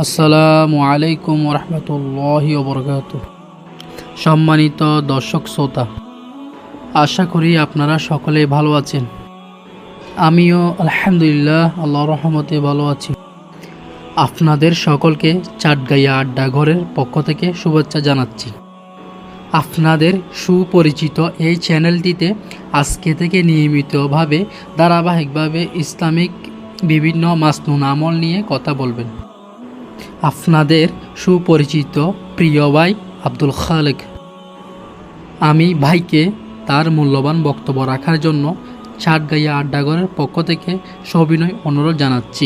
আসসালামু আলাইকুম রহমতুল্লাহি ওবরকাতুহ। সম্মানিত দর্শক শ্রোতা, আশা করি আপনারা সকলেই ভালো আছেন। আমিও আলহামদুলিল্লাহ আল্লাহর রহমতে ভালো আছি। আপনাদের সকলকে চাটগাইয়া আড্ডা ঘরের পক্ষ থেকে শুভেচ্ছা জানাচ্ছি। আপনাদের সুপরিচিত এই চ্যানেলটিতে আজকে থেকে নিয়মিতভাবে ধারাবাহিকভাবে ইসলামিক বিভিন্ন মাসনুন আমল নিয়ে কথা বলবেন আপনাদের সুপরিচিত প্রিয় ভাই আব্দুল খালেক। আমি ভাইকে তার মূল্যবান বক্তব্য রাখার জন্য চাটগাইয়া আড্ডাঘরের পক্ষ থেকে সবিনয় অনুরোধ জানাচ্ছি।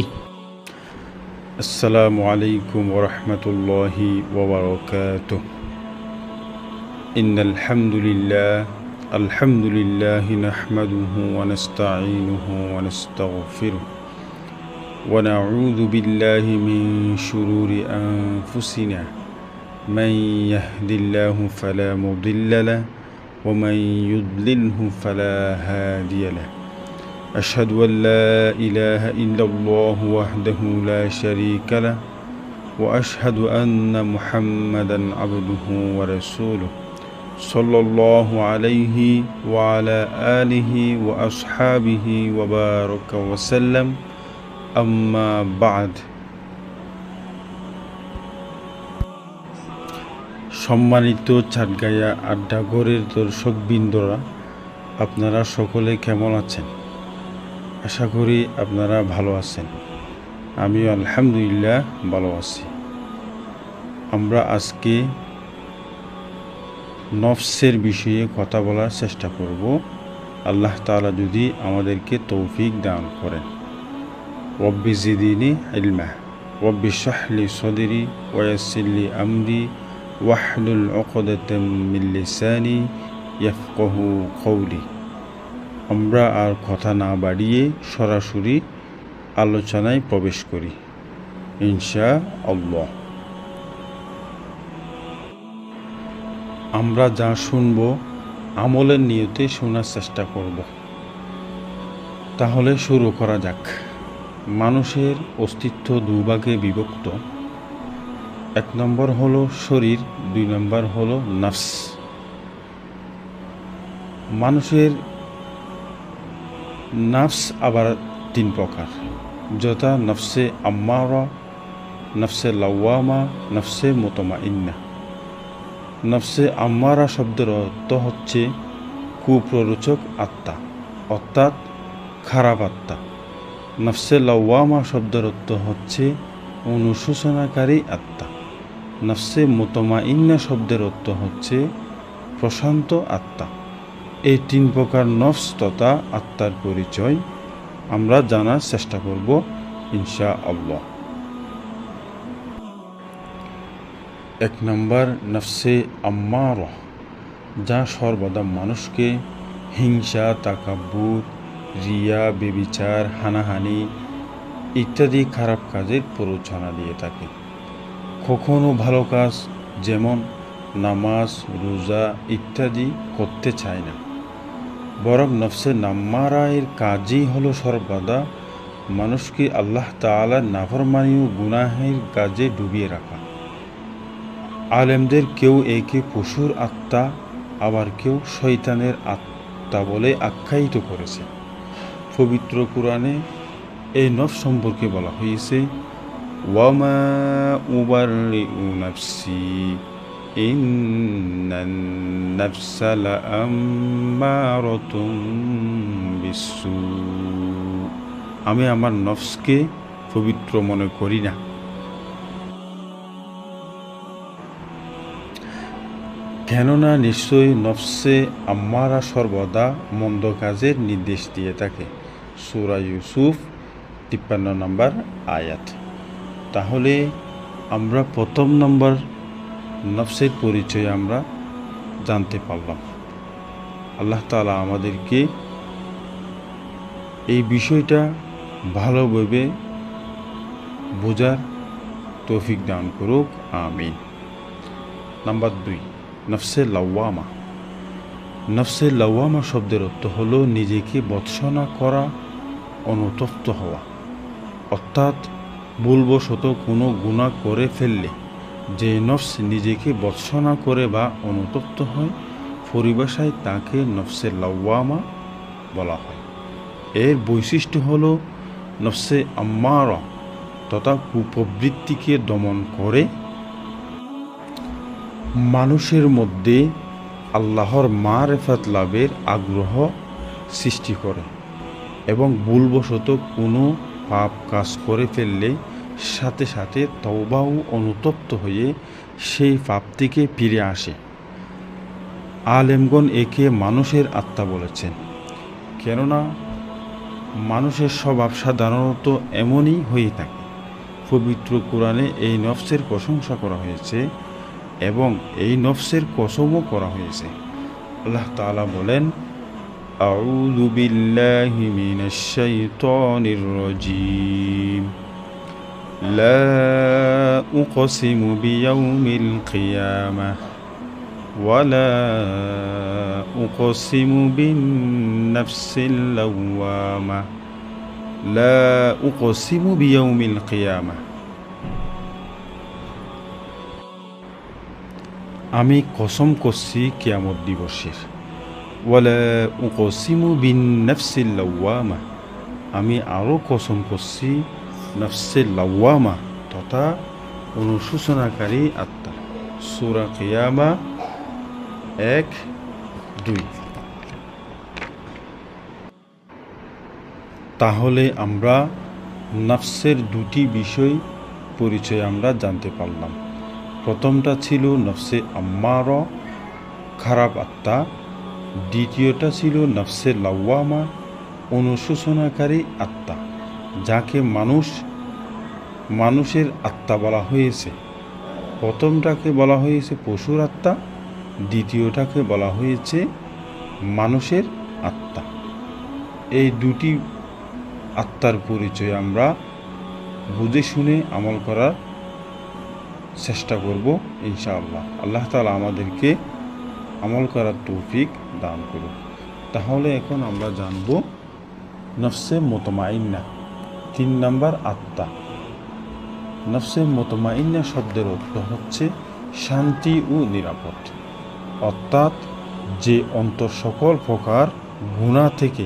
السلام عليكم ورحمة الله وبركاته. إن الحمد لله نحمده ونستعينه ونستغفره ونعوذ بالله من شرور أنفسنا من يهد الله فلا مضل له ومن يضلله فلا هادي له. أشهد أن لا إله إلا الله وحده لا شريك له وأشهد أن محمدا عبده ورسوله صلى الله عليه وعلى آله وأصحابه وبارك وسلم. أما بعد. সম্মানিত চাটগাইয়া আড্ডাঘরের দর্শকবৃন্দরা, আপনারা সকলে কেমন আছেন? আশা করি আপনারা ভালো আছেন। আমিও আলহামদুলিল্লাহ ভালো আছি। আমরা আজকে নফসের বিষয়ে কথা বলার চেষ্টা করব, আল্লাহ তাআলা যদি আমাদেরকে তৌফিক দান করেন। রব্বি জিদনি ইলমা রব্বি ইশরাহ লি সাদরি ওয়া ইয়াসসির লি আমরি ওয়াহলুল উকদাতাম মিন লিসানি ইয়াফকাহু কওলি। আমরা আর কথা না বাড়িয়ে সরাসরি আলোচনায় প্রবেশ করি ইনশাআল্লাহ। আমরা যা শুনব আমলের নিয়তে শোনার চেষ্টা করব। তাহলে শুরু করা যাক। মানুষের অস্তিত্ব দুভাগে বিভক্ত। 1 নম্বর হলো শরীর, 2 নম্বর হলো নফস। মানুষের নফস আবার 3 প্রকার, যথা নফসে আম্মারা, নফসে লাওয়ামা, নফসে মুতমাইন্না। নফসে আম্মারা শব্দের অর্থ হচ্ছে কুপ্ররোচক আত্মা, অর্থাৎ খারাপ আত্মা। নফসে লাওয়ামা শব্দের অর্থ হচ্ছে অনুশোচনাকারী আত্মা। নফসে মুতমাইন্না শব্দের অর্থ হচ্ছে প্রশান্ত আত্মা। এই 3 প্রকার নফস তথা আত্মার পরিচয় আমরা জানার চেষ্টা করব ইনশাআল্লাহ। 1 নম্বর নফসে আম্মারা, যা সর্বদা মানুষকে হিংসা, তাকাব্বুর, রিয়া, বেবিচার, হানাহানি ইত্যাদি খারাপ কাজের প্ররোচনা দিয়ে থাকে। কখনো ভালো কাজ যেমন নামাজ, রোজা ইত্যাদি করতে চায় না, বরং নফসে আম্মারার কাজই হলো সর্বদা মানুষকে আল্লাহ তাআলার নাফরমানি ও গুনাহের কাজে ডুবিয়ে রাখা। আলেমদের কেউ একে পশুর আত্মা, আবার কেউ শয়তানের আত্মা বলে আখ্যায়িত করেছে। পবিত্র কুরআনে এই নফস সম্পর্কে বলা হয়েছে, ওয়ামা উবাররিউ নাফসি ইন্নান নাফসা লাআম্মারাতুম বিসসু। আমি আমার নফসকে পবিত্র মনে করি না। কেননা নিশ্চয়ই নফসে আম্মারা সর্বদা মন্দ কাজের নির্দেশ দিয়ে থাকে। সূরা ইউসুফ 53 নম্বর আয়াত। তাহলে আমরা 1 নম্বর নফসের পরিচয় আমরা জানতে পারলাম। আল্লাহ তাআলা আমাদেরকে এই বিষয়টা ভালোভাবে বোঝার তৌফিক দান করুক, আমিন। নাম্বার 2, নফসে লাওয়ামা। নফসে লাওয়ামা শব্দের অর্থ হলো নিজেকে ভৎসনা করা, অনুতপ্ত হওয়া, অর্থাৎ ভুলবশত কোনো গুনাহ করে ফেললে যে নফস নিজেকে ভৎসনা করে বা অনুতপ্ত হয়, পরিভাষায় তাকে নফসে লাওয়ামা বলা হয়। এর বৈশিষ্ট্য হল নফসে আম্মারা তথা কুপ্রবৃত্তিকে দমন করে মানুষের মধ্যে আল্লাহর মারেফাত লাভের আগ্রহ সৃষ্টি করে এবং ভুলবশত কোনো পাপ কাজ করে ফেললে সাথে সাথে তওবা ও অনুতপ্ত হয়ে সেই পাপ থেকে ফিরে আসে। আলেমগণ একে মানুষের আত্মা বলেছেন, কেননা মানুষের স্বভাব সাধারণত এমনই হয়ে থাকে। পবিত্র কোরআনে এই নফসের প্রশংসা করা হয়েছে এবং এই নফসের কসমও করা হয়েছে। আল্লাহ তাআলা বলেন, আউযু বিল্লাহি মিনাশ শাইতানির রাজীম, লা উকসিমু বিয়াউমিল কিয়ামাহ ওয়া লা উকসিমু বিন-নাফসিল লাওয়ামাহ, লা উকসিমু বিয়াউমিল কিয়ামাহ, আমি কসম করছি কিয়ামত দিবসের। ওয়ালা উকসিমু বিন-নাফসিল লাওয়ামা, আমি আরও কসম করছি নফসে লাওয়ামা তথা অনুশোচনাকারী আত্মা। সূরা কিয়ামা 1-2। তাহলে আমরা নফসের দুটি বিষয় পরিচয় আমরা জানতে পারলাম। প্রথমটা ছিল নফসে আম্মারা, খারাপ আত্মা। দ্বিতীয়টা ছিল নফসে লাওয়ামা, অনুশোচনাকারী আত্মা, যাকে মানুষের আত্মা বলা হয়েছে। প্রথমটাকে বলা হয়েছে পশুর আত্মা, দ্বিতীয়টাকে বলা হয়েছে মানুষের আত্মা। এই দুটি আত্মার পরিচয় আমরা বুঝে শুনে আমল করার চেষ্টা করব ইনশাআল্লাহ। আল্লাহ তাআলা আমাদেরকে আমল করার তৌফিক দান করুন। তাহলে এখন আমরা জানব নফসে মুতমাইন্না, 3 নম্বর আত্মা। নফসে মুতমাইন্না শব্দের অর্থ হচ্ছে শান্তি ও নিরাপদ, অর্থাৎ যে অন্তর সকল প্রকার গুনাহ থেকে,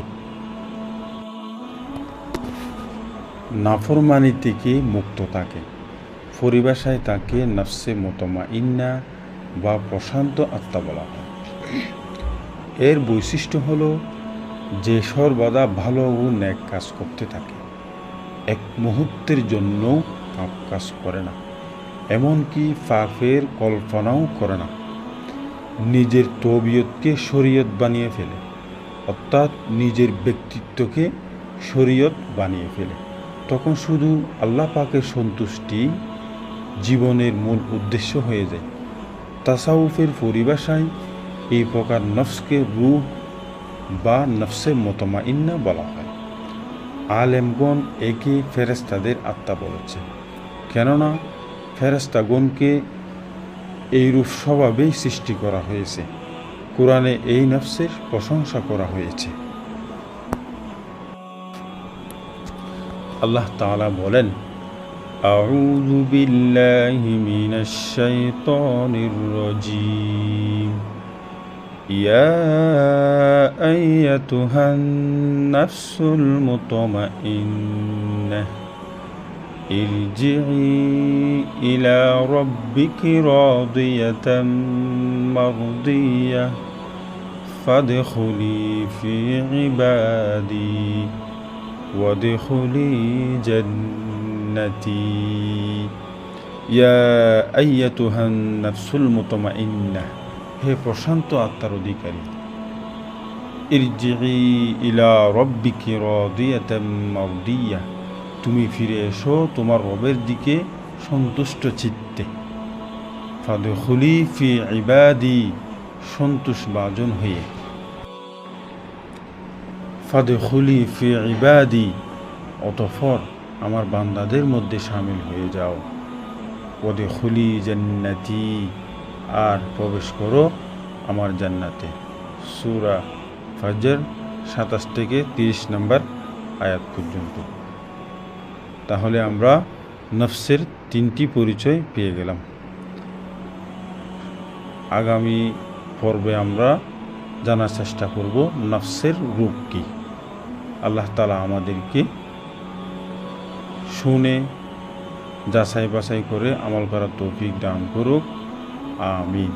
নাফরমানি থেকে মুক্ত থাকে। পরিভাষায় তাকে নফসে মুতমাইন্না বা প্রশান্ত আত্মা বলা হয়। এর বৈশিষ্ট্য হলো যে সর্বদা ভালো ও নেক কাজ করতে থাকে, এক মুহূর্তের জন্য পাপ কাজ করে না, এমনকি পাপের কল্পনাও করে না। নিজের তবিয়তকে শরীয়ত বানিয়ে ফেলে, অর্থাৎ নিজের ব্যক্তিত্বকে শরীয়ত বানিয়ে ফেলে। তখন শুধু আল্লাহ পাকের সন্তুষ্টি জীবনের মূল উদ্দেশ্য হয়ে যায়। তাসাউফের পরিভাষায় এই প্রকার নফসকে রূহ বা নফসে মুতমাইন্না বলা হয়। আলেমগণ একে ফেরেশতাদের আত্মা বলেছে, কেননা ফেরেশতাগণকে এইরূপ স্বভাবেই সৃষ্টি করা হয়েছে। কোরআনে এই নফসের প্রশংসা করা হয়েছে। আল্লাহ তাআলা বলেন, আউযু বিল্লাহি মিনাশ শাইতানির রাজীম, ইয়া আইয়াতুহান নাফসুল মুতমাইন্নাহ ইরজিই ইলা রাব্বিকি রাদিয়াতাম মারদিয়াহ ফাদখুলি ফি ইবাদি ওয়াদখুলি জান্নাতি, ইয়া আইয়াতুহান নাফসুল মুতমাইন্নাহ, হে প্রশান্ত আত্মার অধিকারী, ইরজিই ইলা রাব্বিকি রাদিয়াতাম মারদিয়াহ, তুমি ফিরে এসো তোমার রবের দিকে সন্তুষ্ট চিত্তে। ফাদখুলি ফি ইবাদি, সন্তোষভাজন হয়ে। ফাদখুলি ফি ইবাদি, অতঃপর আমার বান্দাদের মধ্যে শামিল হয়ে যাও। ওয়াদখুলি জান্নাতি, আর প্রবেশ করো আমার জান্নাতে। সূরা ফজর 27 থেকে 30 নম্বর আয়াত পর্যন্ত। তাহলে আমরা নফসের 3টি পরিচয় পেয়ে গেলাম। আগামী পর্বে আমরা জানার চেষ্টা করব নফসের রূপ কী। আল্লাহ তাআলা আমাদেরকে শুনে যাচাই বাছাই করে আমল করার তৌফিক দান করুক। আমিন।